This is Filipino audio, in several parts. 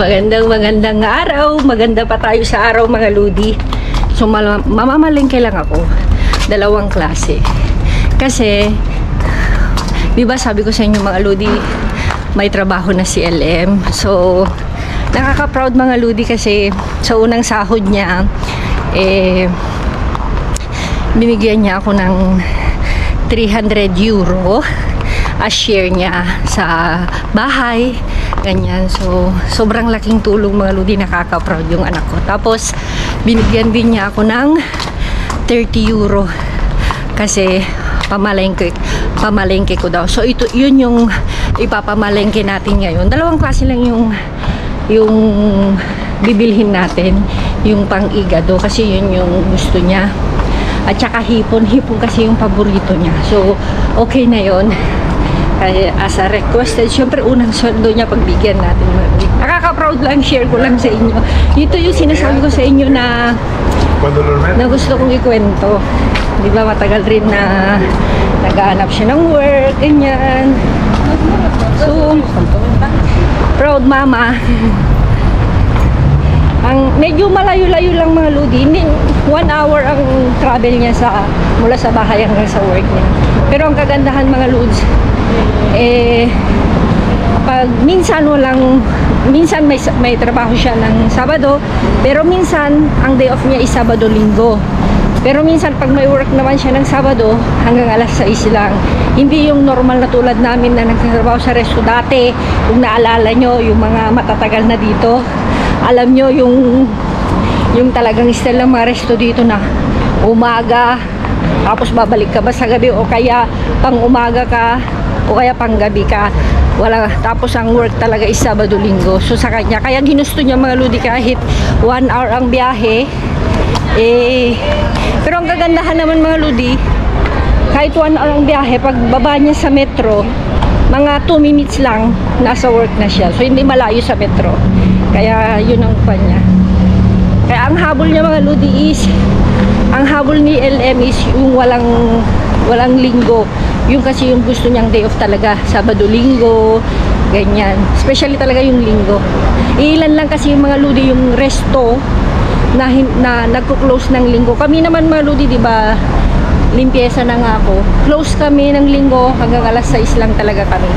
Magandang araw. Maganda pa tayo sa araw mga Ludi. So mamamalengke lang ako. Dalawang klase. Kasi, di ba sabi ko sa inyo mga Ludi, may trabaho na si LM. So, nakaka-proud mga Ludi kasi sa unang sahod niya, binigyan niya ako ng 300 euro as share niya sa bahay. Ganyan. So, sobrang laking tulong mga Ludi, nakaka-proud yung anak ko. Tapos, binigyan din niya ako ng 30 euro kasi pamalengke ko daw. So, yun yung ipapamalengke natin ngayon. Dalawang klase lang yung bibilhin natin. Yung pang-igado kasi yun yung gusto niya. At saka hipon kasi yung paborito niya. So, okay na yun. As a requested, syempre unang sweldo niya pagbigyan natin. Nakaka-proud lang, share ko lang sa inyo. Ito yung sinasabi ko sa inyo na gusto kong ikwento. Di ba matagal rin na naghahanap siya ng work, ganyan. So, proud mama. Medyo malayo-layo lang mga Ludi. 1 hour ang travel niya mula sa bahay hanggang sa work niya. Pero ang kagandahan mga Lods, pag minsan may trabaho siya ng Sabado, pero minsan ang day off niya is Sabado-Linggo. Pero minsan pag may work naman siya ng Sabado hanggang alas 6 lang. Hindi yung normal na tulad namin na nagtatrabaho sa resto dati. Kung naalala nyo yung mga matatagal na dito, alam nyo yung talagang style ng mga resto dito na umaga tapos babalik ka ba sa gabi, o kaya pang umaga ka o kaya pang gabi ka, wala. Tapos ang work talaga is Sabado-Linggo. So sa kanya, kaya ginusto niya mga Ludi kahit 1 hour ang biyahe. Pero ang kagandahan naman mga Ludi, kahit 1 hour ang biyahe, pag baba niya sa metro, mga 2 minutes lang nasa work na siya. So hindi malayo sa metro. Kaya yun ang pa niya. Kaya ang habol niya mga Ludi is, ang habol ni LM is yung walang linggo. Yung kasi yung gusto niyang day off talaga, Sabado-Linggo, ganyan. Especially talaga yung linggo. Ilan lang kasi yung mga Ludi yung resto na nagko-close ng linggo. Kami naman mga Ludi, di ba, limpieza na nga ako. Close kami ng linggo hanggang alas 6 lang talaga kami.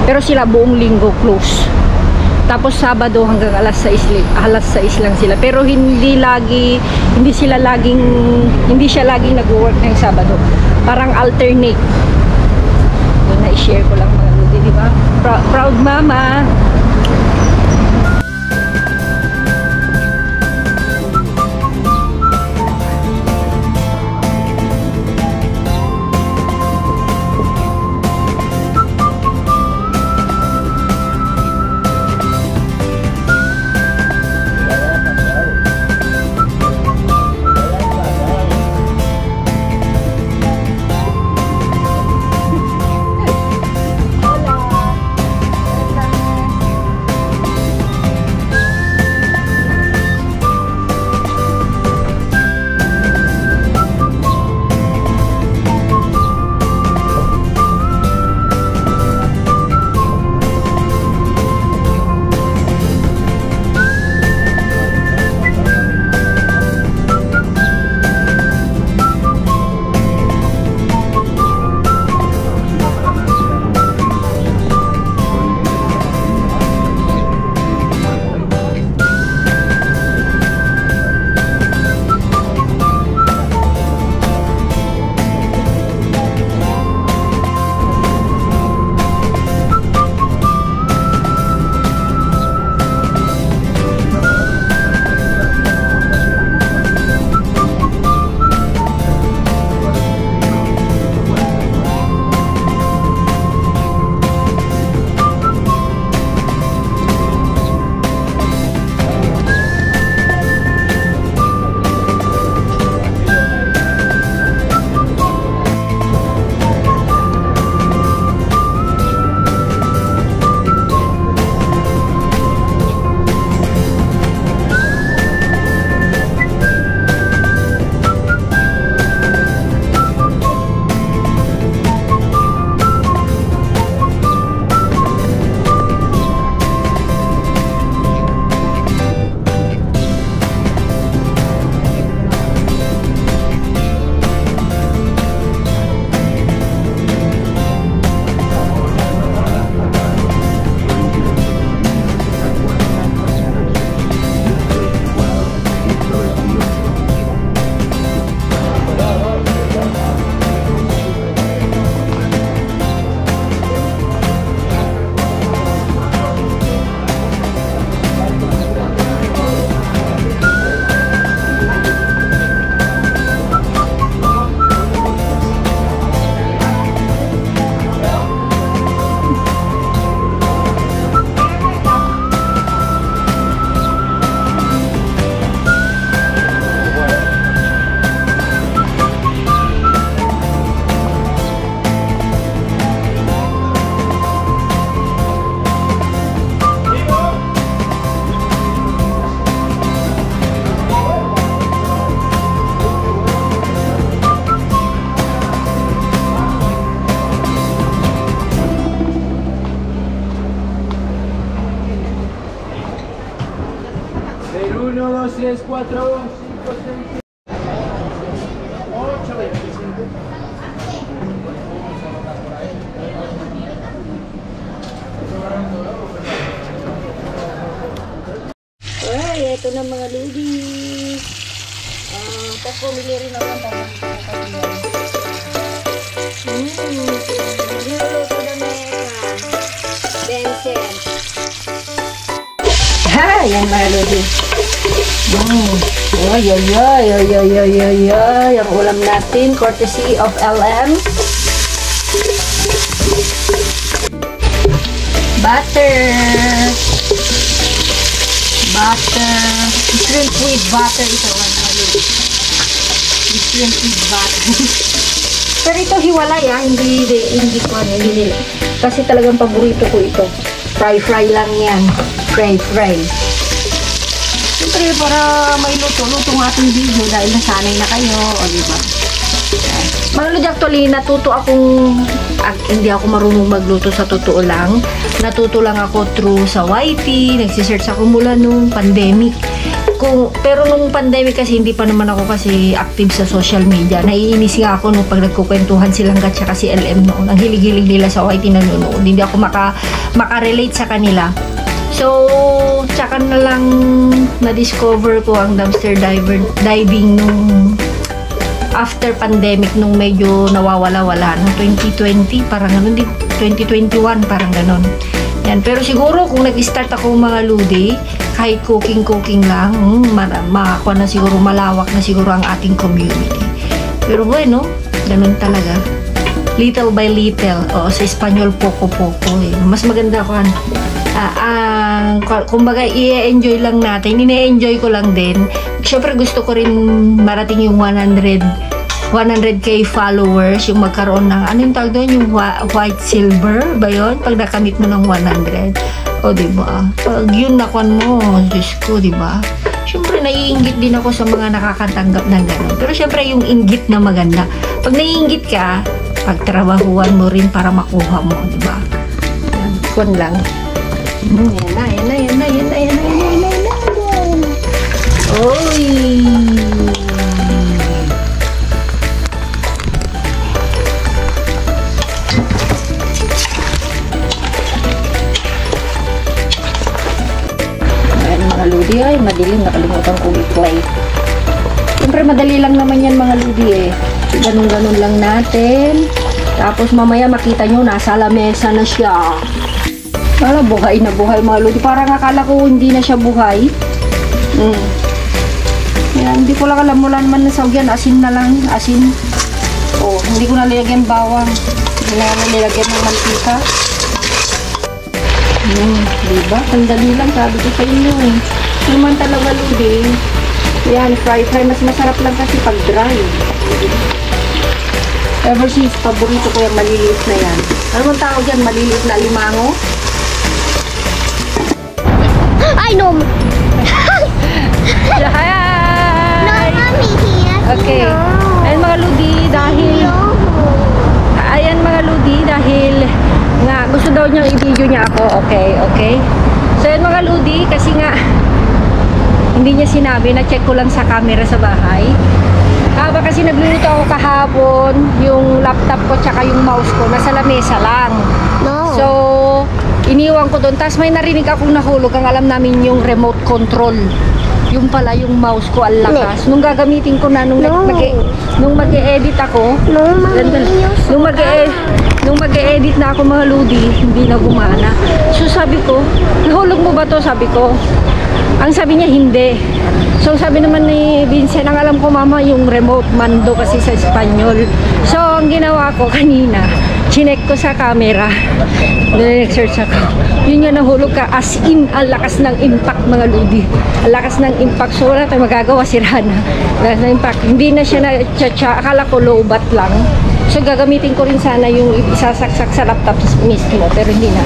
Pero sila buong linggo close. Tapos Sabado hanggang alas 6 lang sila. Pero hindi siya laging nag-work ng Sabado. Parang alternate. Yun, na-share ko lang mga Ludi, di ba? Proud mama. 2, 3, 4, 5, 6, 8, 25. Ay, ito na mga ludi. Tapos pumili rin ako ng niluluto na Vincent. Ha! Yan mga ludi. Ay, ay, ay, ay, ay, ay, ay, ay. Ang ulam natin, courtesy of LM. Butter. Shrimp with butter ito. Shrimp with butter. Pero ito hiwalay hindi ko hindi. Kasi talagang paborito ko ito. Fry lang yan. Fry. Siyempre para may luto ng ating video dahil nasanay na kayo, o diba? Mga lodi, actually, natuto akong, hindi ako marunong magluto sa totoo lang. Natuto lang ako through sa YT, nagsisearch ako mula nung pandemic. Pero nung pandemic kasi, hindi pa naman ako kasi active sa social media. Naiinis nga ako nung pag nagkukwentuhan silang Gat tsaka si LM noon. Ang hilig-hilig nila sa YT nanonood. Hindi ako makarelate sa kanila. So, tsaka na lang na-discover ko ang dumpster diving nung after pandemic, nung medyo nawawala-wala nung 2020, parang ganun, 2021, parang ganun. Yan. Pero siguro kung nag-start ako mga ludi, kahit cooking lang, makakuha na siguro, malawak na siguro ang ating community. Pero bueno, ganun talaga. Little by little. O, sa Espanyol, poco-poco. Eh. Mas maganda ko kumbaga i-enjoy lang natin, ine-enjoy ko lang din. Syempre gusto ko rin marating yung 100k followers, yung magkaroon ng ano yung tawag doon, yung white silver ba yun? Pag nakamit mo ng 100, o diba? Pag yun nakuan mo, Diyos ko, diba? Syempre naiinggit din ako sa mga nakakatanggap ng gano'n. Pero syempre yung inggit na maganda, pag naiinggit ka, pagtrabahuan mo rin para makuha mo, diba? Yan, kuan lang. Yan na. Oy! Ayan mga ludi, ay madilim, nakalimutan kong i-play. Siyempre madali lang naman yan mga ludi eh. Ganun-ganun lang natin. Tapos mamaya makita nyo, nasa lamesa na siya. Wala, buhay na buhay mga lodi. Parang akala ko hindi na siya buhay. Yan, hindi ko lang alam mula naman na sawyan. Asin na lang, asin. Oh, hindi ko nalagyan bawang. Hindi na nalagyan ng mantika. Diba? Sandali lang, sabi ko sa inyo. Naman talaga lodi. Yan, fry. Mas masarap lang kasi pag dry. Ever since, paborito ko yung maliliit na yan. Ano mong tawag yan? Maliliit na limango? I know. Hi! No, mommy, here. Okay. Ayan mga ludi, dahil ayan mga ludi, dahil nga gusto daw niyang i-video niya ako. Okay. So ayan mga ludi, kasi nga hindi niya sinabi, na-check ko lang sa camera sa bahay. Haba kasi nagluluto ako kahapon, yung laptop ko tsaka yung mouse ko nasa lamesa lang. No. So iniwan ko doon. Tapos may narinig akong nahulog. Ang alam namin yung remote control. Yung pala yung mouse ko, ang lakas. Nung gagamitin ko na, nung mag-e-edit ako, nung mag-e-edit na ako mga ludi, hindi na gumana. So sabi ko, nahulog mo ba to? Sabi ko. Ang sabi niya, hindi. So sabi naman ni Vincent, ang alam ko mama, yung remote mando kasi sa Espanyol. So ang ginawa ko kanina, chinek ko sa camera, nag-search ako, yun nga nahulog ka, as in, ang lakas ng impact mga ludi, ang lakas ng impact. So wala tayong magagawa, sira na, lakas ng impact, hindi na siya na-cha-cha, akala ko low bat lang. So gagamitin ko rin sana yung isasaksak sa laptop mismo, pero hindi na.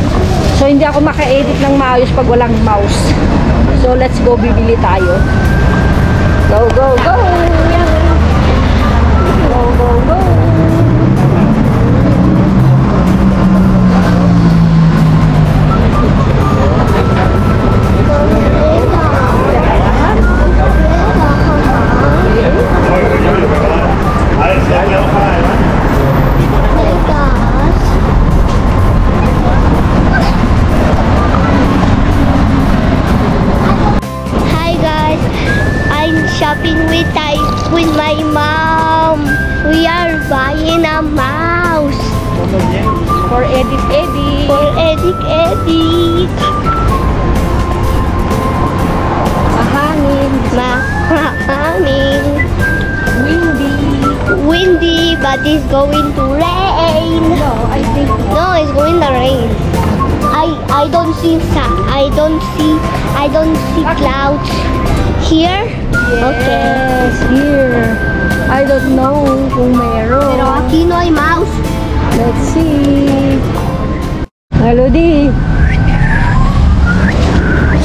So hindi ako maka-edit ng maayos pag walang mouse. So let's go, bibili tayo. Go! Go! Edit. For Edik. Mahangin. Mahangin. Windy. Windy, but it's going to rain. No, I think No, it's going to rain. I don't see clouds here. yes, here. I don't know kung meron. Pero aquí no hay mouse. Let's see. Halo di.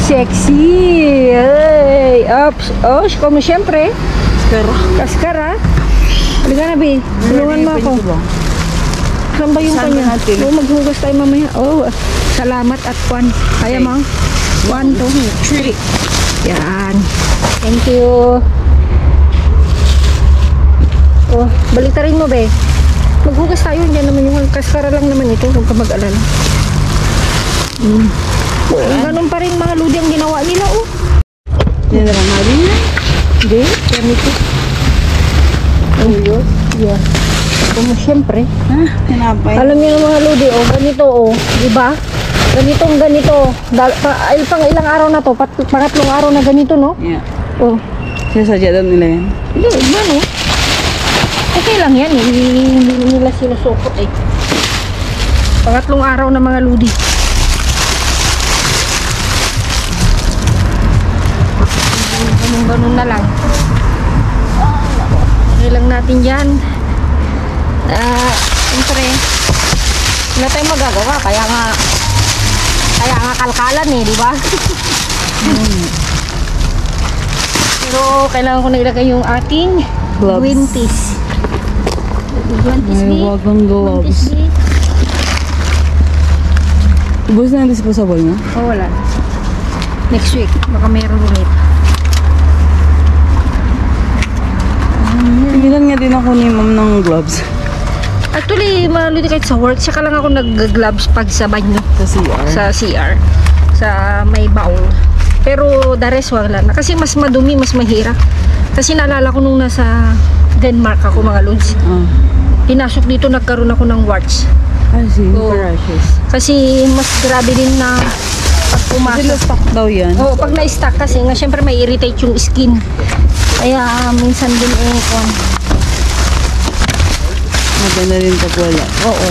Sexy. Hey, ups. Oh, como siyempre. Kaskara. Halika na, Bi. Tulungan mo ako. Saan ba yung Saan kanya? ba natin? Oh, maghugas tayo mamaya. Oh, salamat at kwan. Kaya mo? 1, 2, 3. Yan. Thank you. Oh, balitarin mo, Be. Maghugas tayo. Diyan naman yung kaskara lang naman ito. Huwag ka mag-alala. Ganun pa rin mga ludi ang ginawa nila, oh. Yan na lang natin yan. Hindi, ganito. Oh, yeah. Como siyempre. Tinapay. Alam niyo ng mga ludi, oh, ganito, oh. Diba? Ganito. Pang ilang araw na to, pangatlong araw na ganito, no? Yeah. Oh. Sinasadya daw nila yan. Hindi, man, oh. Okay lang yan, eh. Hindi nila sinusukot, eh. Pangatlong araw na mga ludi. Ganun na lang. Okay lang natin yan. Siyempre, wala tayong magagawa. Kaya nga kalkalan eh, di ba? Pero kailangan ko na ilagay yung ating Gloves. guintis. Guintis, Ay, B. wag ang gloves. Guintis, B. Ubus na yung disposable mo? Oh, wala. Next week, baka meron ulit. Pigilan nga din ako ni ma'am ng gloves. Actually, malulito kahit sa work, saka lang ako nag-gloves pag sa banyo. Sa CR. Sa CR. Sa may baul. Pero the rest wala na. Kasi mas madumi, mas mahirap. Kasi naalala ko nung nasa Denmark ako mga lods. Pinasok dito, nagkaroon ako ng warts. Kasi Oo. rashes. Kasi mas grabe din na pag Kasi pumasok. na-stock daw yan. Oo, pag na-stack kasi nga syempre may irritate yung skin. Kaya minsan din Maganda din pag wala. Oo.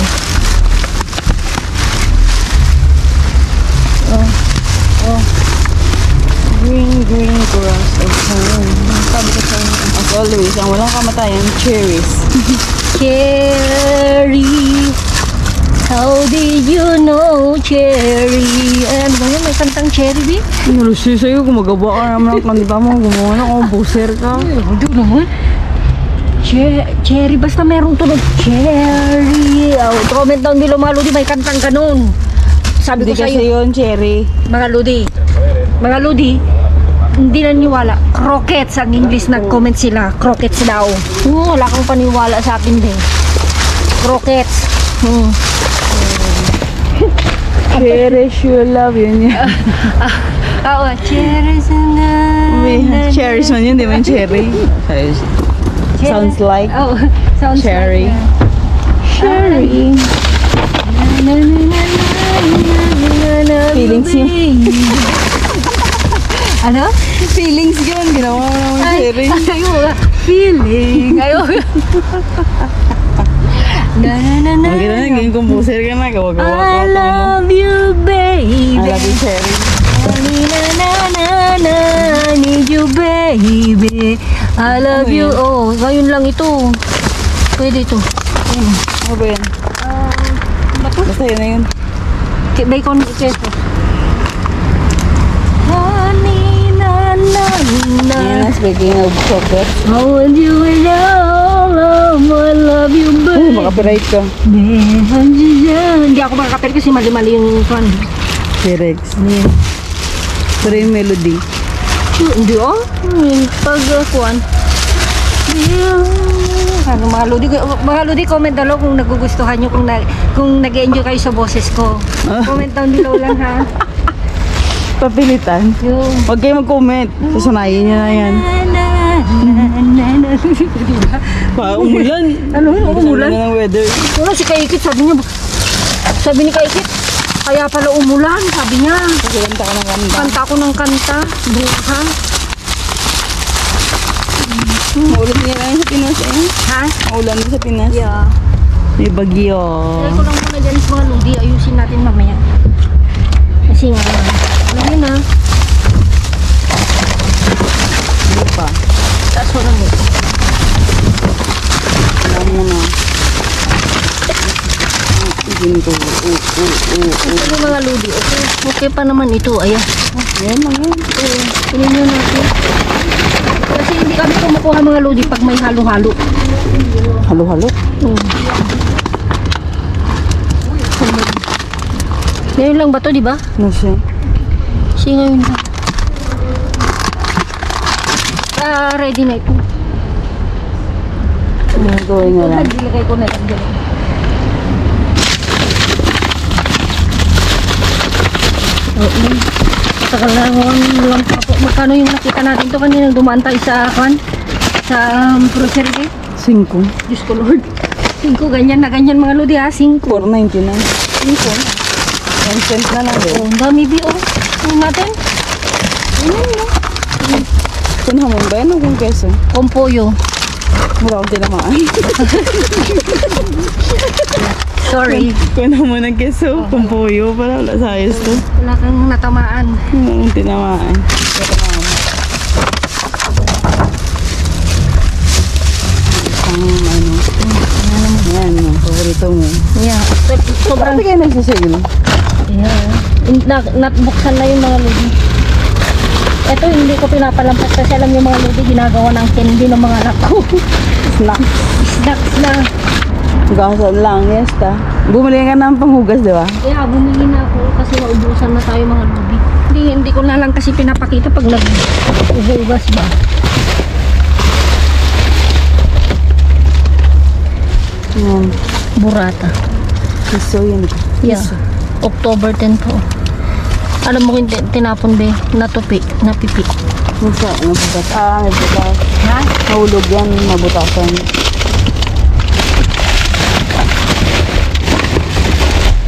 Green grass of home. Sabi ko sa'yo, as always, ang walang kamatayan, cherries. Cherry, how did you know Cherry? Ano ba yun? May kantang Cherry, B? Nalusi sa'yo, kung magawa ka naman ang kanta mo, gumawa na kung buser ka. Hindi naman. Cherry, basta merong tunog. Cherry. Oh, comment down below mga ludi, may kantang ganun. Sabi Hindi ko kasi sa'yo, yun, cherry. mga ludi, hindi naniwala. Croquettes ang English, nag-comment sila. Croquettes daw. Wala kang paniwala sa akin din. Croquettes. Cherish your love, yun yan. Oo, cherish Cherish man yun, di man cherry. Sounds like Oh, sounds cherry. like Cherry. Feelings yun. Ano? Feelings yun, ginawa mo naman cherry. Ayaw. Feeling. Ayaw. Ang gina na, ganyan kung buser ka na, gawa-gawa ka. I love you, baby. I love you, cherry. I need you, baby. I love Ano you. yan? Oh, ngayon lang ito. Pwede ito. Ano ba yan? Basta yun na yun. Bacon queso. Honey, na, na, na. Yan na, speaking of chocolate. I want you alone. I love you, baby. Makapiright ka. Hindi ako makakapir kasi mali-mali yung fan. T-Rex. Pero yung melody. Hindi pag kuwan. Ano, mga lodi, comment below kung nagugustuhan nyo, kung nag-enjoy kayo sa boses ko. Comment down below lang, ha. Papilitan. Yung Huwag kayo mag-comment. Sasanayin niya na yan. Diba? Umulan. Ano, umulan? Na ng weather. Wala, si Kaikit, sabi niya, Sabi ni Kaikit, kaya pala umulan, sabi niya. Kasi kanta ka ng kanta. Kanta ko ng kanta, buha. Maulan nga lang sa Pinas eh. Ha? Maulan sa Pinas. Yeah. May bagyo. Kaya ko lang muna dyan sa mga ludi, ayusin natin mamaya. Kasi nga, alam yun na. Hindi pa. Taas ko lang yun. Alam mo na. Hindi ko. Ito yung mga ludi, okay? Okay pa naman ito, ayan. Yan lang yan. Kunin nyo natin. Kasi hindi kami kumukuha mga ludi pag may halo-halo. Halo-halo. Ngayon lang ba to, di ba? Ano siya? Kasi ngayon lang. Ready na ito. Ano gawin nga lang? Nagilagay ko na lang dyan. Matagal na lang po. Magkano yung nakita natin to kanina dumaan tayo sa grocery day? 5. Diyos ko Lord. 5 ganyan na ganyan mga lodi ha. 5. 4.99. 5. 10 cents na lang eh. Oh, ang dami bi oh. Tingnan natin. Kunhamon ba yan o kung keso? Kompoyo. Mura akong tinamaan. Sorry. Kunhamon ng keso. Pampuyo pala. Wala sa ayos to. Wala kang natamaan. Wala akong tinamaan. Yan, paborito mo. Yeah. Sobrang Bakit kayo nagsasale? yeah. Natbuksan na yung mga lodi. Ito hindi ko pinapalampas kasi alam yung mga lodi ginagawa ng candy ng mga anak ko. Snacks. Snacks na. Hugasan lang, yes ta. Bumili ka ng panghugas, di ba? Kaya bumili na ako kasi naubusan na tayo mga lodi. Hindi ko na lang kasi pinapakita pag nag-uhugas ba. Yan. Burata. Piso yan. Yeah. October 10 po. Alam mo kung tinapon be, natupi, napipi. Masa, nabutas. May butas. Ha? Nahulog yan, mabutasan.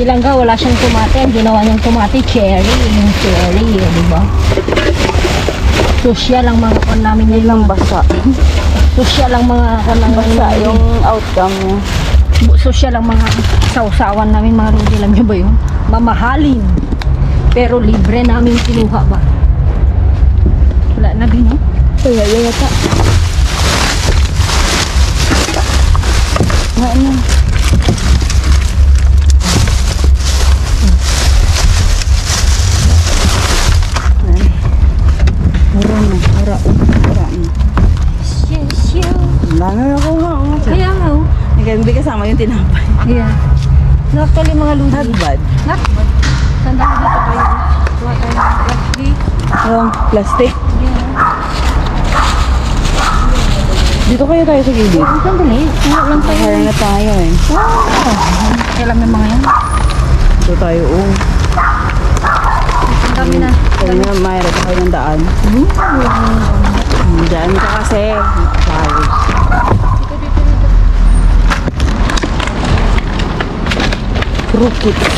Bilangga wala siyang tomate, ang ginawa niyang tomate, cherry. Yung cherry, di ba? Social lang mga kon namin Yan lang ngayon. basa. Social lang mga kon namin. Basa yung outcome niya. Social lang mga sausawan namin mga lodi. Alam niyo ba yun? Mamahalin. Pero libre namin kinuha ba? Wala na din, no? Kaya yata. Ano? Mura na. Yes, yeah. Ang dami na ako nga. Kaya nga, oh. Hindi kasama yung tinapay. Yeah. No, actually mga lodi. Not bad. Not bad. Sanda ko dito tayo. Kuha tayo ng plastic. Plastic. Yeah. Dito kayo tayo sa gilid. Ang sandali. Kuha lang tayo. Kaya na tayo eh. Wow. Kailan may mga yan? Dito tayo. Ang dami na. Kaya na mayroon tayo ng daan. Diyan ka kasi. Tayo. Croquettes.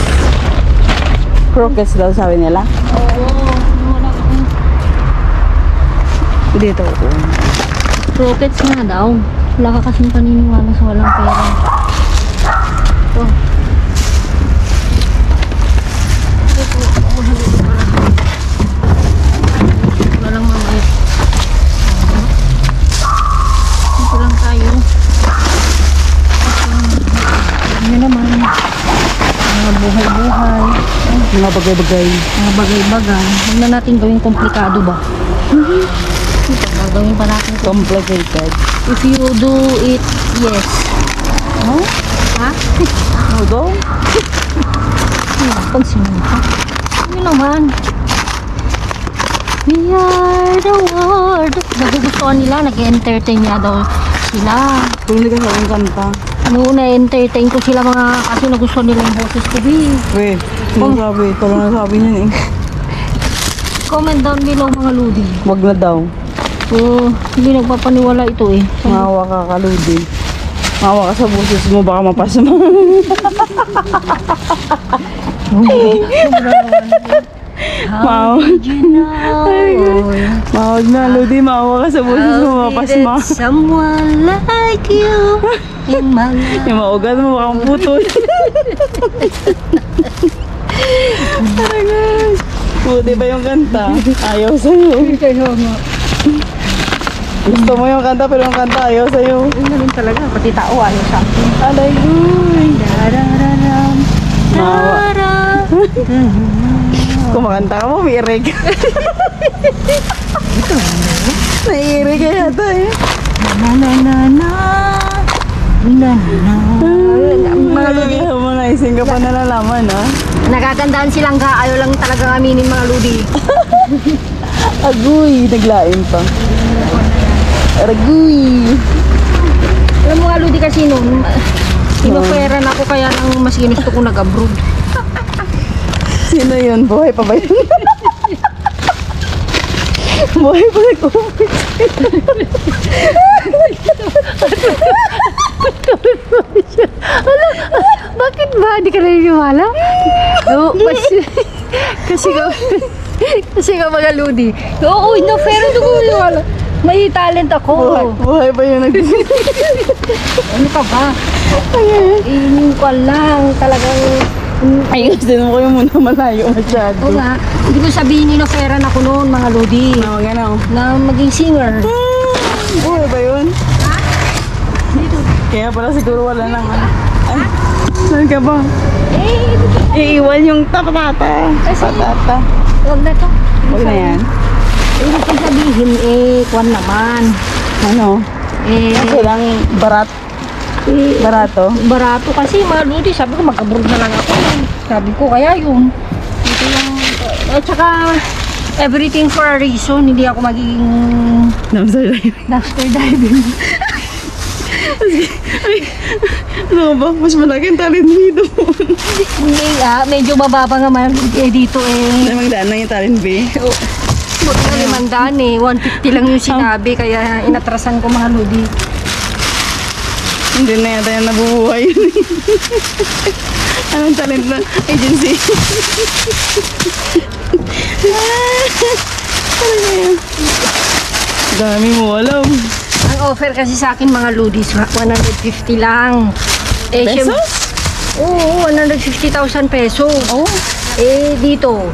Croquettes daw sabi nila. Oo. Wala ko. Dito ko. Croquettes nga daw. Wala ka kasing paniniwala sa walang pera. Ito. Wala lang mamaya. Dito lang tayo. Ano naman. Mga buhay-buhay. Mga bagay-bagay. Mga bagay-bagay. Huwag na natin gawing komplikado ba? Ito, gagawin pa natin. Complicated. If you do it, yes. Huh? Ha? Ano daw? Pag sinuha. Ano naman? We are the world. Nagugustuhan nila. Nag-entertain niya daw sila. Kung hindi ka sa yung kanta. Ano, na-entertain ko sila mga kasi nagustuhan nila yung boses ko. Weh, ano sabi? Parang nasabi niyan eh. Comment down below mga ludi. Wag na daw. Hindi nagpapaniwala ito eh. Mahawa ka kaludi. Mawa ka sa busis mo, baka mapasma. Mawa. Mawag na, Lodi. Mawa ka sa busis mo, mapasma. Someone like you in my life. Yung maugat mo, baka maputol. Taragan. Buti ba yung kanta? Ayaw sa'yo. Gusto mo yung kanta, pero yung kanta ayaw sa'yo. Yung ganun talaga, pati tao ayaw sa akin. Alay, uy. Mawa. Kumakanta ka mo, miirig. Naiirig ka yata eh. Mga ludi. Mga ising ka pa nalalaman ha. Nagagandaan silang ka, ayaw lang talaga aminin mga ludi. Agoy, naglaim pa. Agoy. Alam mo mga ludi kasi noon, inoferan ako kaya nang mas ginusto ko nag-abroad. Sino yun? Buhay pa ba yun? Buhay pa nag-umpis. Bakit ba? Hindi ka naniniwala? Oo, kasi ka mga ludi. Oo, inoferan ko wala. May talent ako. Buhay pa yun nag-umpis. Ano ka ba? Ining ko lang talagang. Ayusin mo kayo muna malayo masyado. Oo nga, hindi ko sabihin inoferan ako noon mga ludi. Oo, gano'n. Na maging singer. Buhay ba yun? Kaya pala siguro wala nang ano. Ay, saan ka ba? Iiwan yung tapatata. Patata. Huwag na to. Huwag na yan. Ibig kong sabihin, kwan naman. Ano? Kasi lang barat. Barato? Barato kasi mga ludi. Sabi ko mag-abroad na lang ako. Sabi ko kaya yun. Dito lang. At saka everything for a reason. Hindi ako magiging dumpster diving. Ano ba? Mas malaki ang talent dito. Hindi medyo mababa nga man dito Ay, magdaan lang yung talent B. Buti na 500 150 lang yung sinabi. Kaya inatrasan ko mga ludi. Hindi na yata yung nabubuhay yun. Anong talent na agency? Dami mo alam. Ang offer kasi sa akin mga ludis 150 lang. Pesos? Oo, 150,000 pesos. Oh. Dito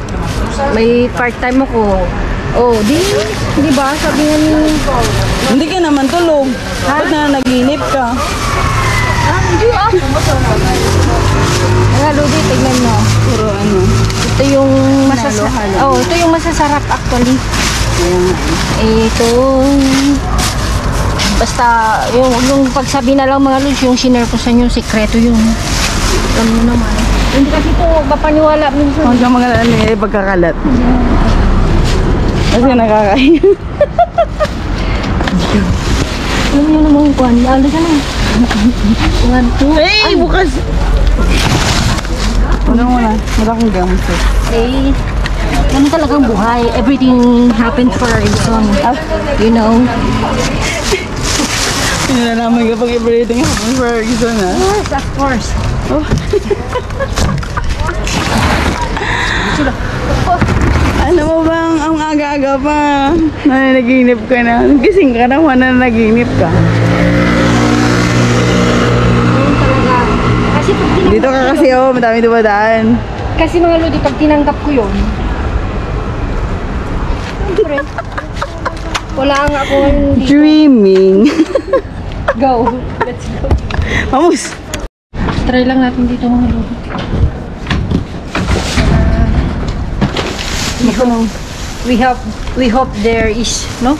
may part-time ako. Di ba? Sabi nga ni... Hindi ka naman tulog. Ba't na naginip ka? Hindi Mga ludi, tignan mo. Puro ano? Ito yung masasarap. Ito yung masasarap actually. Ito. Basta, yung pagsabi na lang mga ludi, yung sinare ko sa inyo, sikreto yun. Alam mo naman. Hindi kasi ito mapaniwala minsan. Huwag kang mga pagkakalat. Kasi nakakain. Alam nyo naman kuhan. Ano ka na? Hey! Bukas! Wala kang gamit. Ganun talagang buhay. Everything happens for a reason. You know? Pinalalaman ka pag everything happens for a reason, ha? Yes, of course. Ano mo bang ang aga-aga pa? Nananaginip ka na. Gising ka na, nananaginip ka. Kasi pag tinanggap Dito ka kasi madami dumadaan. Kasi mga lodi, pag tinanggap ko yun, siyempre, wala nga ako hindi. Dreaming. Go. Let's go. Vamos. Try lang natin dito mga lodi. We hope there is, no?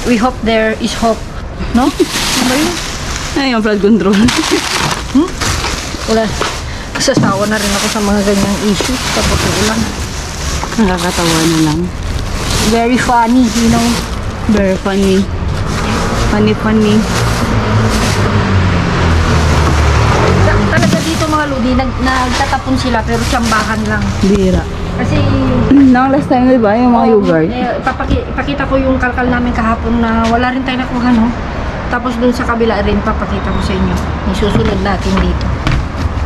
We hope there is hope, no? Ano ba yun? Ay, yung flood control. Wala. Kasasawa na rin ako sa mga ganyang issues. Tapos ulan. Nakakatawa na lang. Very funny, you know? Very funny. Funny. Talaga dito mga ludi, nagtatapon sila pero tsambahan lang. Bira. Kasi Nang last time, di ba? Yung mga yogurt. ipakita ko yung kalkal namin kahapon na wala rin tayo nakuha, no? Tapos dun sa kabila rin, papakita ko sa inyo. Yung susunod natin dito.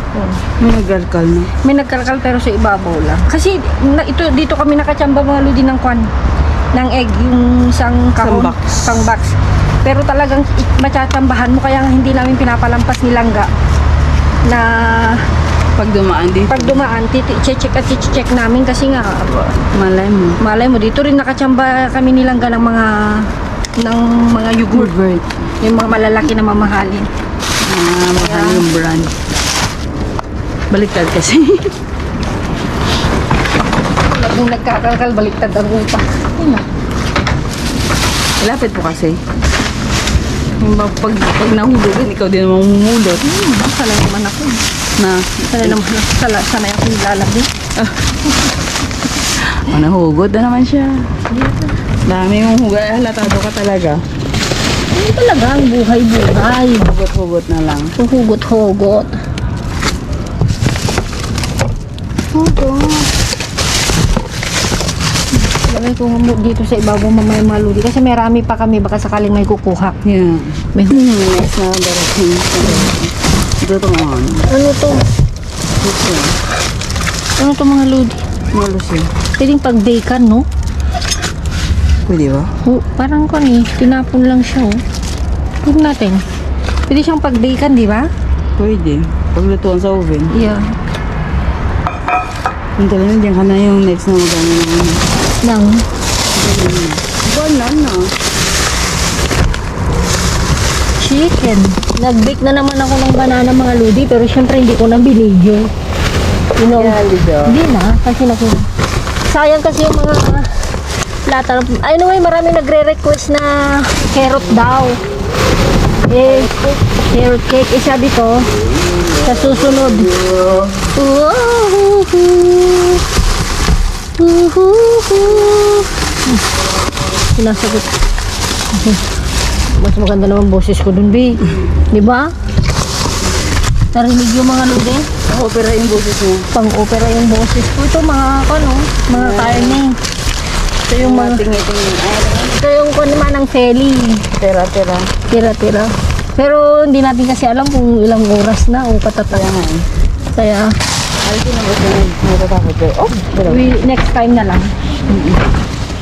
Oh. May nagkalkal na. May nagkalkal pero sa ibabaw lang. Kasi dito kami nakachamba mga ludi ng kwan. Ng egg, yung isang kahon. Isang box. Pero talagang matsatsambahan mo, kaya nga hindi namin pinapalampas ni Langga na Pag dumaan dito. pag dumaan, check namin kasi nga Malay mo. malay mo, dito rin nakachamba kami ni Langga ng mga yogurt. Yung mga malalaki na mamahalin. Mahal yung brand. Baliktad kasi. Kung nagkakalkal, baliktad ang upa. Ayun na. Lapit po kasi. Yung pag nahulugan, ikaw din naman humulot. Sanay naman ako. Sanay naman ako. Sanay ako nilalagay. Nahugot na naman siya. Dami mong hugot. Halatado ka talaga. Ano talaga ang buhay-buhay? Hugot-hugot na lang. Hugot-hugot. Lagay ko dito sa ibabaw mamaya mga ludi. Kasi may rami pa kami. Baka sakaling may kukuha. Yeah. May Next na darating. Ito ito mga ano. Ano to? Ito. Ano to mga ludi? Malusin. Pwedeng pag-bakean, no? Pwede ba? Parang kan eh. Tinapon lang siya, oh. Tignan natin. Pwede siyang pag-bakean, di ba? Pwede. Paglutuan sa oven. Yeah. Yung talaga nandiyan ka na yung next na magano naman. Nang? Banana. Chicken. Nag-bake na naman ako ng banana mga ludi, pero syempre hindi ko na binidyo. You know, hindi na, kasi sayang kasi yung mga lata. Anyway, marami nagre-request na carrot daw. Eh, carrot cake. Eh, sabi ko, sa susunod. Sinasagot. Mas maganda naman boses ko dun, B. Di ba? Narinig yung mga ludi? Opera yung boses mo. Pang-opera yung boses ko. Ito mga mga karne. Ito yung mga Tingi-tingi. ito yung naman ng feli. Tira-tira. Tira-tira. Pero hindi natin kasi alam kung ilang oras na o patataya nga eh. Kaya Alisin na ba ito? Natatakot ko. Oh! next time na lang.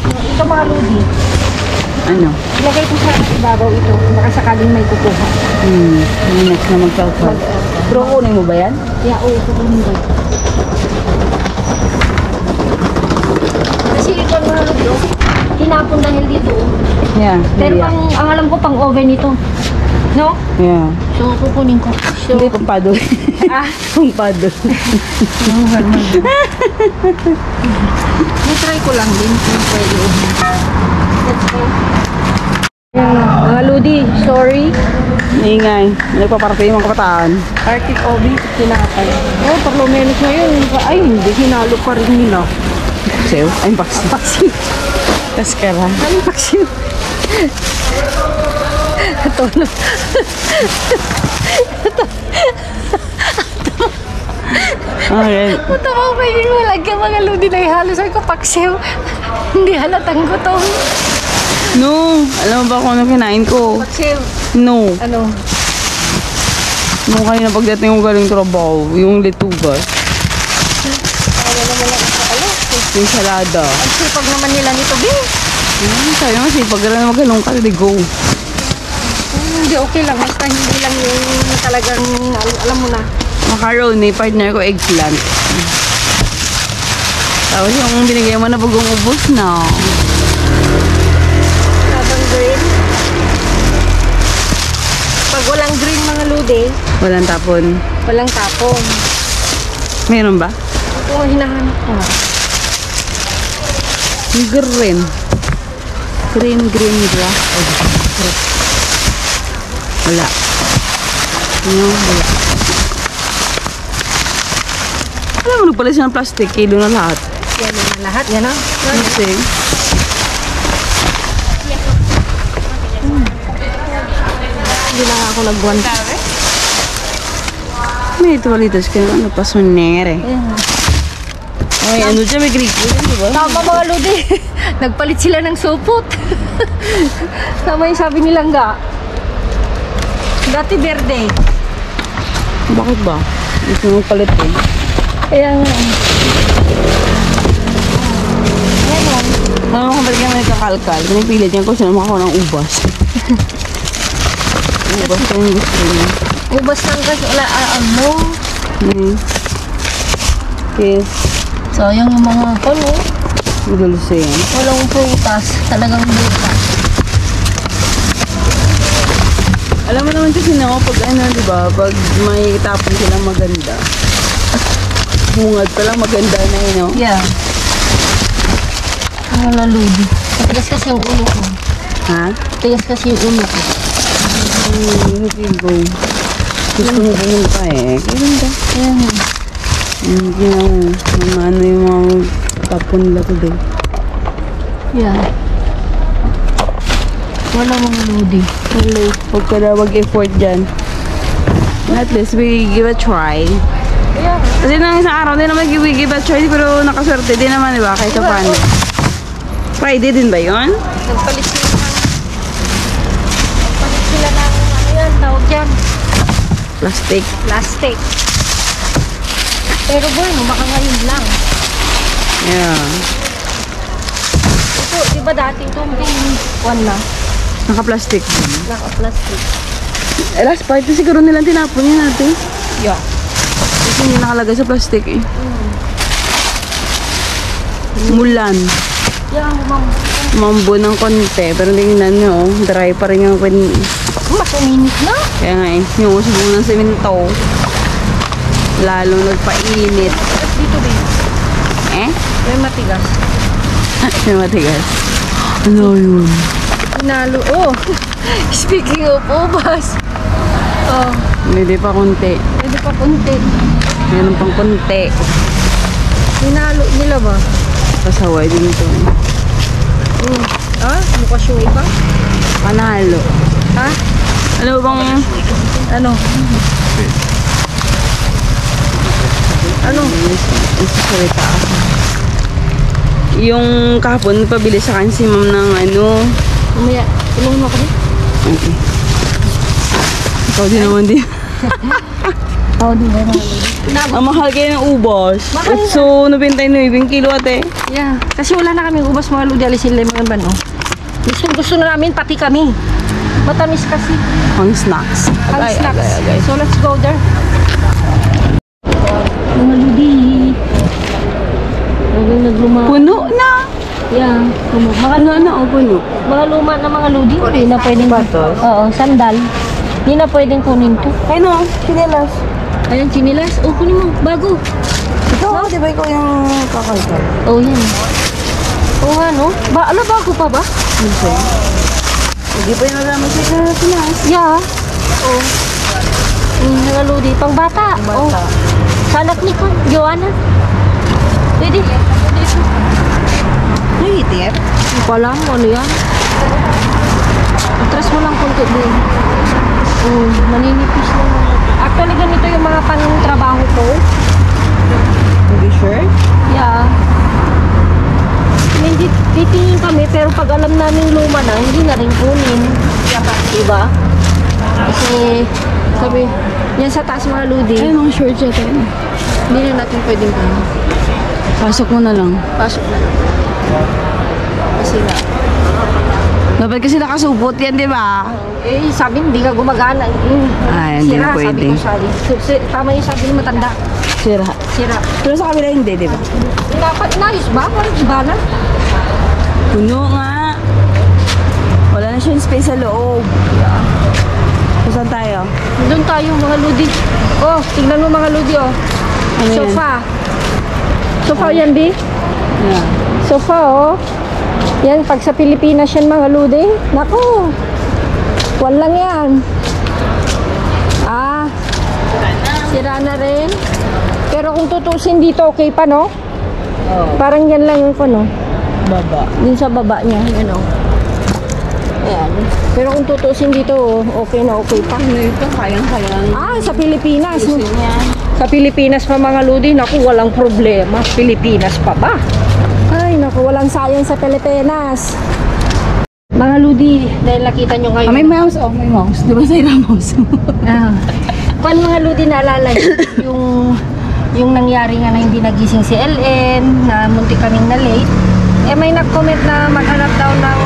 Ito mga ludi. Ano? Ilagay ko sa ibabaw ito. Baka sakaling may kukuha. Yung next na mag-calcal. Pero kunin mo ba yan? Yeah, oo, kukunin ko. Kasi ito mga ludi, hinapon dahil dito. Yeah. Pero ang alam ko pang oven ito. No? Yeah. So, kukunin ko. So, Hindi, pampadol. Pampadol. try ko lang din kung pwede. Let's go. Mga ludi, sorry. Ingay. Nagpaparte yung mga kabataan. Arctic Obi, tinatay. Oh, parlo menos ngayon. Ay, hindi. Hinalo pa rin nila. Paksiw? Ay, paksiw. Paksiw. Tas ka lang. Anong paksiw? Ito na. Okay. Ito mo pa yung malagyan mga ludi na ihalo. Sabi ko, paksiw. Hindi halatang gutom. No. Alam mo ba kung ano kinain ko? Paksiw. No. Ano? Nung kanina pagdating ko galing trabaho, yung litugas. Ayaw naman lang ako. Alo. Yung salada. Ang sipag naman nila nito, Bing. Sabi mo, sipag ka na magalong ka, di go. Hindi, okay lang. Basta hindi lang yung talagang, alam mo na. Macaroni, partner ko, eggplant. Tapos yung binigay mo na bagong ubos na. Habang green. Pag walang green mga ludi, Walang tapon. walang tapon. Meron ba? Ito ang hinahanap ko. Green. Green glass. Wala. No, wala. Alam mo, nagpala siya ng plastic. Kilo na lahat. Yan na lahat. Yan na. Kasi, Hindi na nga ako nag-one. may tuwalitas ka ano, pasonere. Ay, ano dyan, may Greek food, di ba? Tama mga ludi. Nagpalit sila ng supot. Tama yung sabi nilang ga. Dati verde. Bakit ba? Gusto mong palit eh. Kaya nga. Ayan o. Alam mo kung ba't kami nagkakalkal? Pinipilit niya kung saan makakuha ng ubas. Ubas na yung gusto niya. Ubas lang kasi wala ano. Yes. Sayang yung mga ano. Madulse yan. Walang prutas. Talagang butas. Alam mo naman kasi na pag ano, di ba? Pag may tapon silang maganda. Bungad pa lang maganda na yun, no? Yeah. Wala ludi. Matigas kasi yung ulo ko. Ha? Matigas kasi yung ulo ko. Hindi go. Gusto mo pumunta eh. Kailan ba? Ayan. Hindi na mga ano yung mga tapon nila today. Yeah. Wala mga ludi. Hello. Huwag ka na mag-effort dyan. At least we give a try. Yeah. Kasi nang isang araw din naman we give a try pero nakaswerte din naman, di ba? Kahit sa paano. Friday din ba yun? Nagpalit sila ng ano yan, tawag dyan. Plastic. Plastic. Pero bueno, baka ngayon lang. Yeah. Ito, di ba dating tumbing one na? Naka-plastic. Naka-plastic. Last part na siguro nilang tinapon yun natin. Yeah. Kasi hindi nakalagay sa plastic eh. Mulan. Yeah, ma'am. Mambo ng konti. Pero tingnan nyo, dry pa rin yung Mas uminit na. kaya nga eh, yung usbong ng semento. Lalong nagpainit. At dito din. Eh? May matigas. May matigas. Ano yun? Pinalo. Oh! Speaking of ubas. Oh, Hindi pa konti. pwede pa konti. Meron pang konti. Pinalo nila ba? Pasaway din ito. Ah? Mukha yung iba? Panalo. Ha? Ano bang... Ano? Ano? Nagsasalita ako. Yung kahapon, pabili sa akin si ma'am ng ano. Umaya. Tulungan mo ako din. Okay. Ikaw din naman din. Oo, di ba? Ang mahal kayo ng ubos. Mahal na. So, 99 kilo ate. Yeah. Kasi wala na kami ubas mga ludi. Alisin lang mga ban, oh. Gusto na namin, pati kami. Matamis kasi. Ang snacks. Ang Agay, snacks. agay, agay. So, let's go there. Mga ludi. Nagluma. Puno na. Yeah. Mga Ano na o puno? Mga luma na mga ludi. Hindi na pwedeng. Batos? Oo, sandal. Hindi na pwedeng kunin to. Ay no, chinelas. Ayan, chinilas. Oh, kunin mo. Bago. Ito, di ba ikaw yung kakalkal? Oh, yan. Oo nga, no? Bago pa ba? Hindi. Hindi pa yung alam mo siya na pinas. Yeah. Oh. Mga ludi. Pang bata. Oh. Salak ni ko. Joanna. Pwede. Dito. Nahitip? Hindi ko alam ano yan. Atras mo lang konti din. Oh, maninipis lang. Actually, ganito yung mga pang-trabaho ko. Hindi sure? Yeah. Hindi titingin kami, pero pag alam namin luma na, hindi na rin kunin. Diba? Kasi, sabi, yan sa taas mga ludi, Ay, mga shorts yata yun. hindi na natin pwedeng kunin. Pasok mo na lang. Pasok na. Kasi na. Dapat kasi nakasupot yan, di ba? Eh, sabi, hindi ka gumagana. Ay, hindi na pwede. Sabi ko, tama yung sabi ng matanda. Sira. Sira. Pero sa kabila hindi, di ba? Dapat inayos ba? Parang iba na. Puno nga. Wala na siyang space sa loob. So, saan tayo? Doon tayo mga ludi. Oh, tignan mo mga ludi, oh. Ano yan? Sofa. Sofa yan, Bi? Yeah. Sofa, oh. Yan, pag sa Pilipinas yan mga ludi. Naku. Walang yan. Ah. Sira na rin. Pero kung tutusin dito, okay pa, no? Oh, Parang yan lang yung ano. baba. Din sa baba niya, yan, oh. Ayan. Pero kung tutusin dito, oh, okay na okay pa. Ano ito? Kayang-kayang. Ah, sa Pilipinas. Gusto niya. Sa Pilipinas pa mga ludi, naku, walang problema. Pilipinas pa ba? Ay, naku, walang sayang sa Pilipinas. Mga Ludi, dahil nakita nyo ngayon. May mouse, oh, may mouse. Di ba sa mouse? Ah. Kung mga Ludi, naalala nyo, yung nangyari nga na hindi nagising si Ellen, na muntik kaming na late, may nag-comment na maghanap daw ng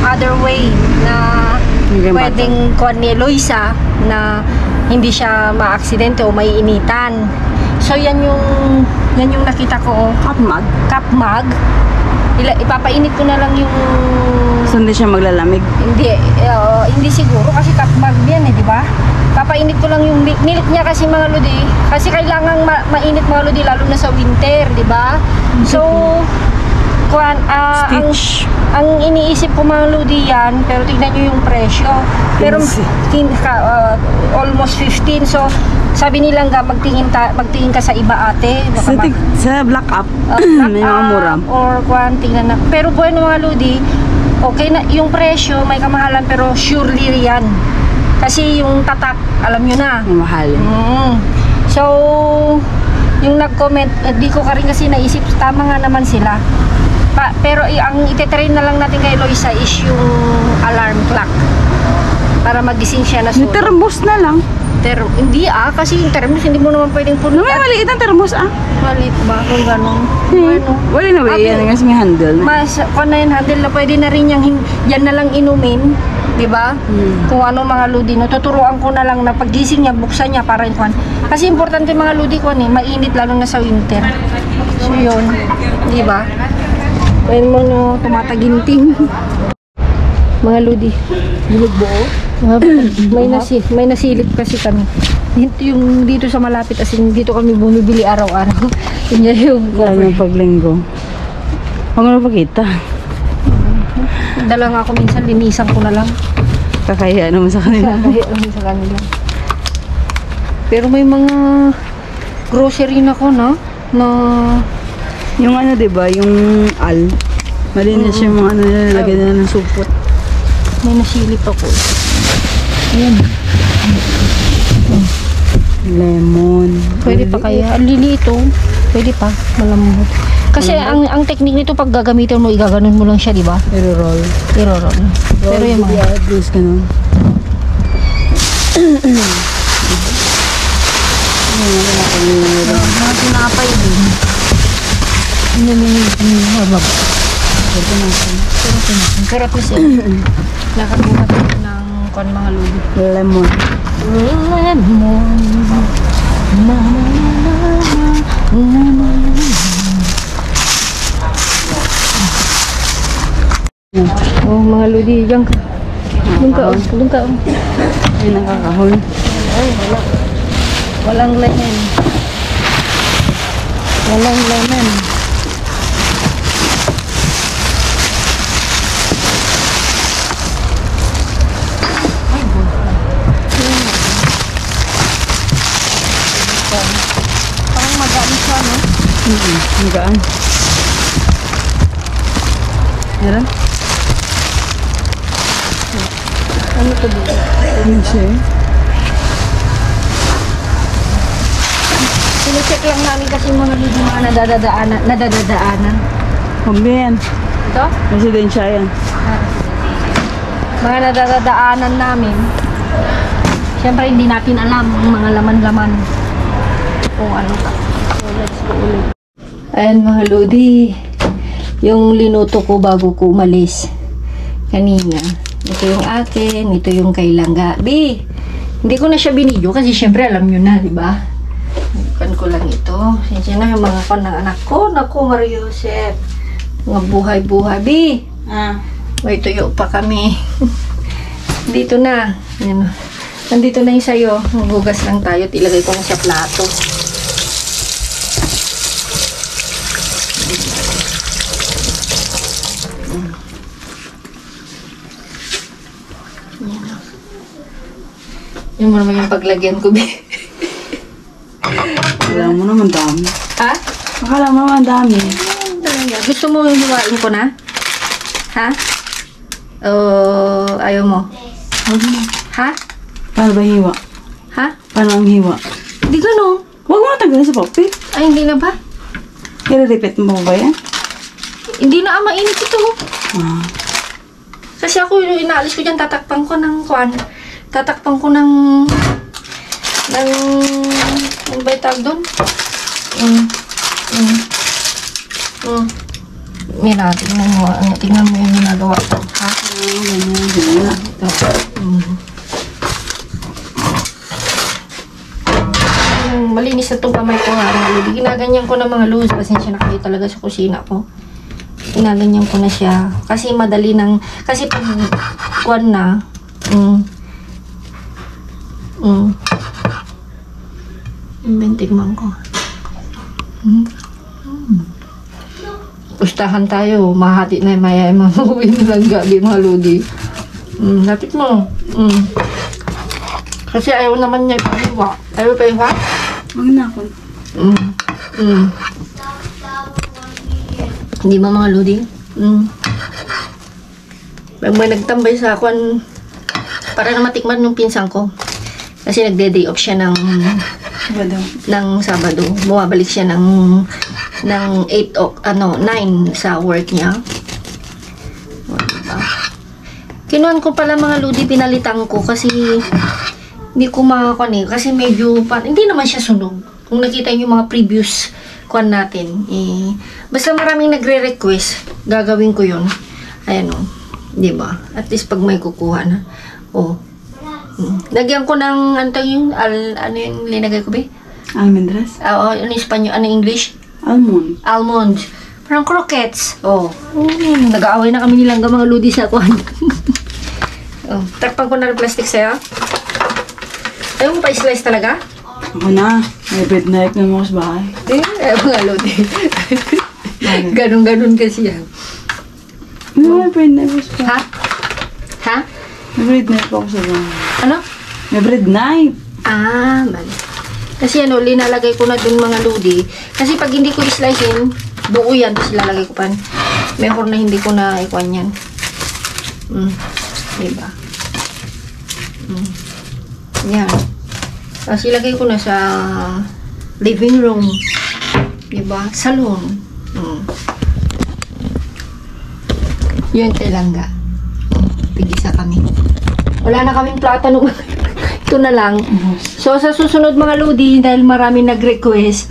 other way na pwedeng kuwan ni Eloisa na hindi siya ma-aksidente o may initan. So yan yung nakita ko, Kapmag. Ipapainit ko na lang yung So hindi siya maglalamig? Hindi siguro kasi Kapmag yan di ba? Papainit ko lang yung milk niya kasi mga Lodi. Kasi kailangan mainit mga Lodi lalo na sa winter, di ba? So ang iniisip ko mga Lodi yan, pero tignan nyo yung presyo. Pero almost 15. So sabi nilang magtingin ka sa iba ate. Sa Black Up, may mga mura. Or tingnan na. Pero bueno mga Lodi, okay na yung presyo, may kamahalan pero surely yan. Kasi yung tatak, alam nyo na. Mahal. So, yung nag-comment, di ko ka rin kasi naisip, tama nga naman sila. Pero ang itetrain na lang natin kay Eloisa is yung alarm clock. Para magising siya na Yung thermos na lang. Hindi kasi yung thermos, hindi mo naman pwedeng puno. May maliit ang thermos Maliit ba? Kung gano'n. Wala na ba yan? Kasi may handle. Kung na yung handle na pwede na rin yan na lang inumin. Diba? Kung ano mga Ludi, no, tuturuan ko na lang na paggising niya, buksan niya para yung kasi importante mga Ludi ko mainit lalo na sa winter. So yun, diba? Pwede mo no, tumataginting. Mga Ludi. Bulog buo? May nasilip kasi kami. Yung dito sa malapit, as in, dito kami bumibili araw-araw. Yun yung paglinggo. Huwag mo napakita. Dala nga ako minsan, linisan ko na lang. Kakahiya naman sa kanila. Kakahiya naman sa kanila. Pero may mga grocery na ko na yung ano diba, yung malinis yung mga ano nilalagay nila ng supot. May nasilip ako. Ayan. Lemon. Pwede pa kaya? Ang lilito. Pwede pa. Malambot. Kasi ang technique nito pag gagamitin mo, igaganon mo lang siya, di ba? I-roll. Pero yung mga at least ganun. mga tinapay din. Pero at least nakakuha tayo ng mga Ludi. Lemon. Oh, mga Ludi, diyan ka. Doon ka. Ay, nakakahol. Ay, walang lemon. Parang magaan siya, no? Magaan. Meron? Ano to dito? Ano siya? Sinecheck lang namin kasi mga Ludi, mga nadadaanan. Pambihan. Ito? Residensya yan. Mga nadadaanan namin. Siyempre hindi natin alam ang mga laman-laman kung ano ka. So let's go ulit. Ayan mga Ludi, yung linuto ko bago ko umalis kanina. Ito yung akin, ito yung kay Langga. Hindi ko na siya binidyo kasi siyempre alam nyo na, di ba? Bukan ko lang ito. Siya na yung mga kon ng anak ko. Naku, Mario Joseph. Mga buhay-buhay. May tuyo pa kami. Dito na. Yan. Nandito na yung sayo. Magugas lang tayo. Ilagay ko sa plato. Yung naman yung paglagyan ko. Akala mo naman dami. Ha? Akala mo naman dami. Gusto mo yung hiwain ko na? Ha? O ayaw mo? Ha? Paano ba hiwa? Ha? Paano ang hiwa? Di gano'n. Huwag mo natanggalin sa papel. Ay, hindi na ba? I-repeat mo ba yan? Hindi na mainit ito. Kasi ako yung inaalis ko dyan, tatakpan ko ng kwan. Tatakpan ko ng ano ba yung tawag doon? Mira, tingnan mo yung ginagawa ko. Ha? Ganyan. Malinis na itong kamay ko nga. Ginaganyan ko na mga loose. Pasensya na kayo talaga sa kusina ko. Ginaganyan ko na siya. Kasi madali ng... Kasi pag kwan na... Tingnan ko. Pustahan tayo. Mahati na yung maya. Mamuwi nilang gabi mga lodi. Lapit mo. Kasi ayaw naman niya ipahiwa. Ayaw ipahiwa? Huwag na ako. Hindi ba mga lodi? Pag may nagtambay sa akin, para na matikman yung pinsang ko. Kasi nagde-day off siya ng Sabado. Bumabalik siya ng 9 sa work niya. Kinuhan ko pala mga lodi, pinalitan ko kasi hindi ko makakuan eh. Kasi medyo, hindi naman siya sunog. Kung nakita niyo yung mga previous kuan natin, basta maraming nagre-request, gagawin ko yun. Ayan o. Diba? At least pag may kukuha na. Lagyan ko ng, ano yung linagay ko ba? Almendras? Oo, ano yung Espanyol, ano English? Almond. Almond. Parang croquettes. Nag-aaway na kami nilang mga ludi sa kuhan. Takpan ko na ng plastic sa'yo. Ayaw mo pa i-slice talaga? Ako na. May bread knife na mo sa bahay. Mga lodi. Ganon-ganon kasi yan. May bread knife ako sa bahay. Ha? Ha? May bread knife ako sa bahay. Ano? May bread knife. Mali. Kasi linalagay ko na dun mga lodi. Kasi pag hindi ko i-slice-in, buo yan. Tapos ilalagay ko pa. Mejor na hindi ko na ikuan yan. Diba? Yan. Tapos ilagay ko na sa living room. Diba? Salon. Yun kay Langga. Pigisa kami. Wala na kaming platano. Ito na lang. So, sa susunod mga lodi, dahil marami nag-request,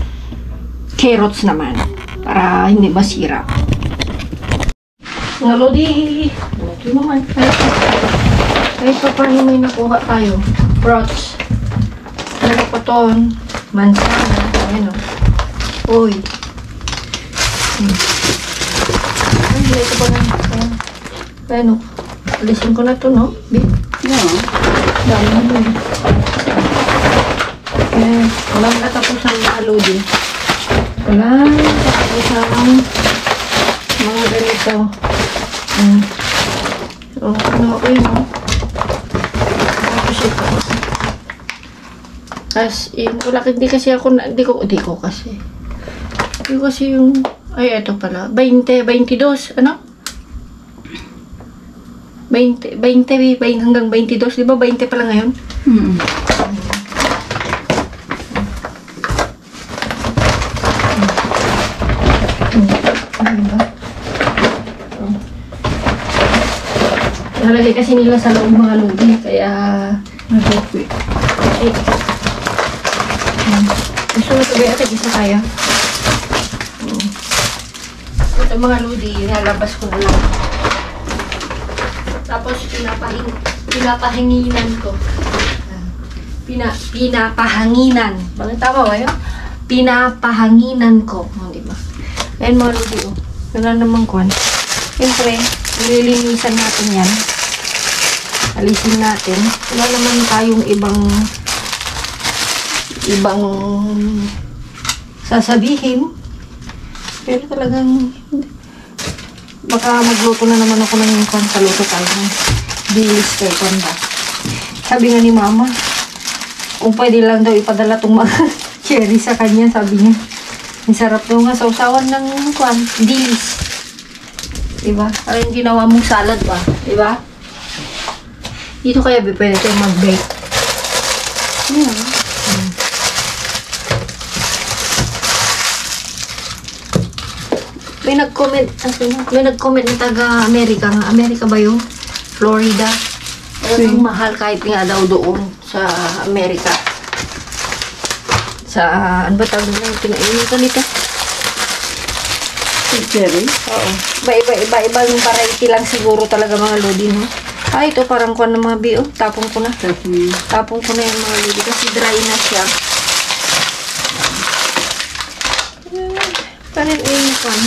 carrots naman. Para hindi masira. Mga lodi, ito naman. Kahit pa paano may nakuha tayo. Fruits. Ano pa to? Mansana. Ayan o. Uy. Ay, ito pa na. Ayan o. Alisin ko na to, no? Yeah. Dami mo eh. Walang katapusan mga lodi. Walang katapusan mga ganito. Ano ako yun, no? As in, wala, hindi kasi yung, ay, eto pala, 20, 22, ano? 20 hanggang 22, di ba? 20 pala ngayon? Nalagay kasi nila sa loob mga lodi, kaya Nag-okay. gusto mo ito ba ito? Isa tayo. Ito mga lodi, nalabas ko na lang. Tapos pinapahanginan ko. Pinapahanginan. Bakit tama ba yun? Pinapahanginan ko. Diba? Ayan mga lodi, wala namang kwan. Siyempre, nililinisan natin yan. Alisin natin. Wala naman tayong ibang sasabihin. Pero talagang baka magluto na naman ako ng kwan sa luto tayo. Bilis kay Konda. Sabi nga ni Mama, kung pwede lang daw ipadala itong mga cherry sa kanya, sabi niya. Ang sarap daw nga sausawan ng kwan, dilis. Diba? Parang yung ginawa mong salad ba? Diba? Dito kaya pwede tayong mag-bake. Yeah. May nag-comment na taga-Amerika nga. Amerika ba yun? Florida. Talagang mahal kahit nga daw doon sa Amerika. Sa, ano ba tawag na yung pinainitan nito? Cherry? Oo. Iba yung variety lang siguro talaga mga lodi, no? Ito parang kuha ng mga bio. Tapong ko na. Tapong ko na yung mga lodi kasi dry na siya. Parin yung pan.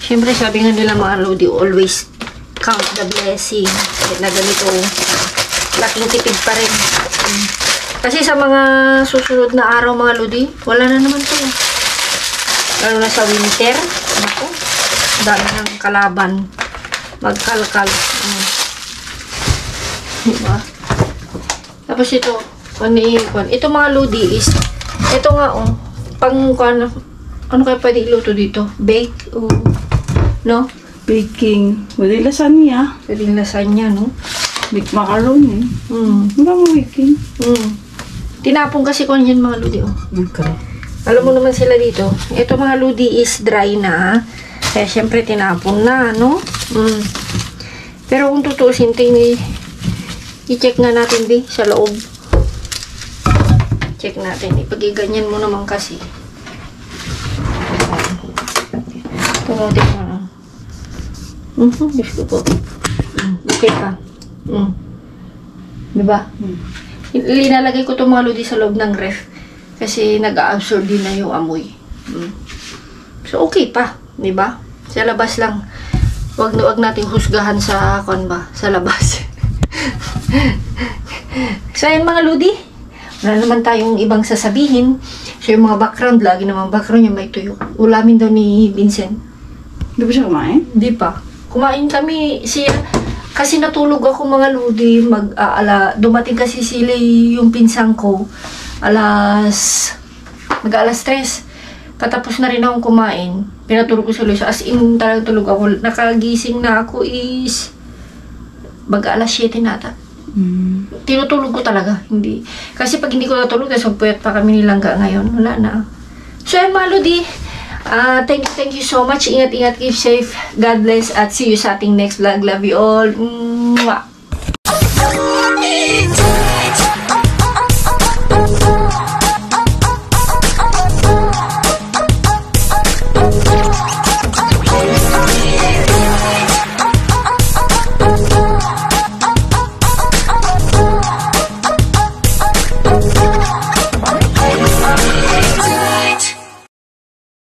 Siyempre sabi nga nila mga lodi, always count the blessing. Kahit na ganito, laking tipid pa rin. Kasi sa mga susunod na araw mga lodi, wala na naman to. Lalo na sa winter. Ako, dami ng kalaban. Magkalkal. Diba? Tapos ito, ito mga lodi is, ito nga pang, ano kaya pwede iluto dito? Bake, no? Baking. Pwede lasagna. Pwede lasagna, no? Bake macaroni. Wala mo baking. Tinapon kasi ko yan mga lodi, Okay. Alam mo naman sila dito. Ito mga lodi is dry na. Kaya syempre tinapon na, no? Pero kung tutusin, i-check nga natin sa loob. Check natin. Ipagiganyan mo naman kasi. Tumutin mo na. Diyos ko po. Okay pa. Diba? Linalagay ko itong mga lodi sa loob ng ref. Kasi nag-absorb din na yung amoy. So, okay pa. Diba? Sa labas lang. Wag nating husgahan sa sa labas. So, ayan mga lodi. Wala naman tayong ibang sasabihin. So, yung mga background, lagi naman background yung may tuyo. Ulamin daw ni Vincent. Di ba siya kumain? Hindi pa. Kumain kami. Kasi natulog ako mga lodi. Dumating kasi sila yung pinsang ko. Mag-alas 3. Katapos na rin akong kumain. Pinatulog ko sa Luisa. As in, talagang tulog ako. Nakagising na ako is mag-alas 7 nata. Tinutulog ko talaga. Hindi. Kasi pag hindi ko natulog, so puyat pa kami nilangga ngayon. Wala na. So, yan mga lodi. Thank you so much. Ingat-ingat. Keep safe. God bless. At see you sa ating next vlog. Love you all. Mwah!